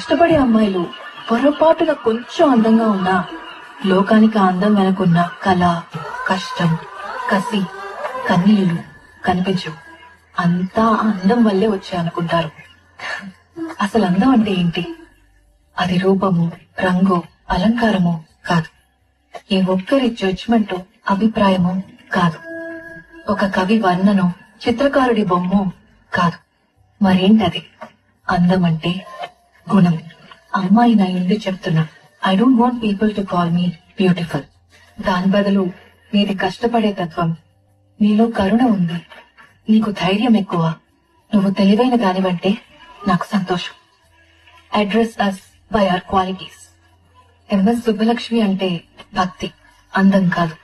కష్టపడే అమ్మాయిలు పొరపాటుగా కొంచెం అందంగా ఉన్నా లోకానికి ఆ అందం వెనుకున్న కళ, కష్టం, కసి, కన్నీళ్లు కనిపించవు. అంతా అందం వల్లే వచ్చాయనుకుంటారు. అసలు అందం అంటే ఏంటి? అది రూపము, రంగు, అలంకారము కాదు. ఏ ఒక్కరి జడ్జ్మెంటో, అభిప్రాయమో కాదు. ఒక కవి వర్ణనో, చిత్రకారుడి బొమ్మో కాదు. మరేంటది? అందం అంటే గుణం. అమ్మాయి నా ఇంటి చెప్తున్నా, I don't want people to call me beautiful. దాని బదులు నీది కష్టపడే తత్వం, నీలో కరుణ ఉంది, నీకు ధైర్యం ఎక్కువ, నువ్వు తెలివైన దానివంటే నాకు సంతోషం. Address us by our qualities. MS Subbalakshmi అంటే భక్తి, అందం కాదు.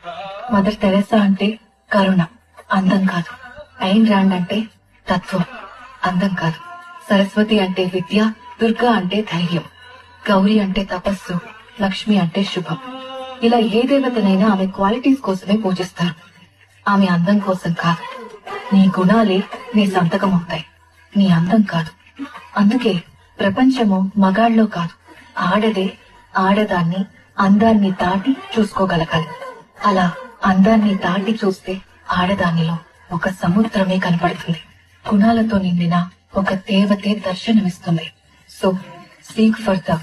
మదర్ తెరెసా అంటే కరుణ, అందం కాదు. ఐన్ రాండ్ అంటే తత్వం, అందం కాదు. సరస్వతి అంటే విద్య, దుర్గా అంటే ధైర్యం, గౌరీ అంటే తపస్సు, లక్ష్మి అంటే శుభం. ఇలా ఏ దేవతనైనా ఆమె క్వాలిటీస్ కోసమే పూజిస్తారు, ఆమె అందం కోసం కాదు. నీ గుణాలే నీ సంతకం అవుతాయి, నీ అందం కాదు. అందుకే ప్రపంచము మగాళ్ళలో కాదు, ఆడదే ఆడదాన్ని అందాన్ని దాటి చూసుకోగలగాలి. అలా అందాన్ని దాటి చూస్తే ఆడదానిలో ఒక సముద్రమే కనపడుతుంది. గుణాలతో నిండిన ఒక దేవతే దర్శనమిస్తుంది. So seek for the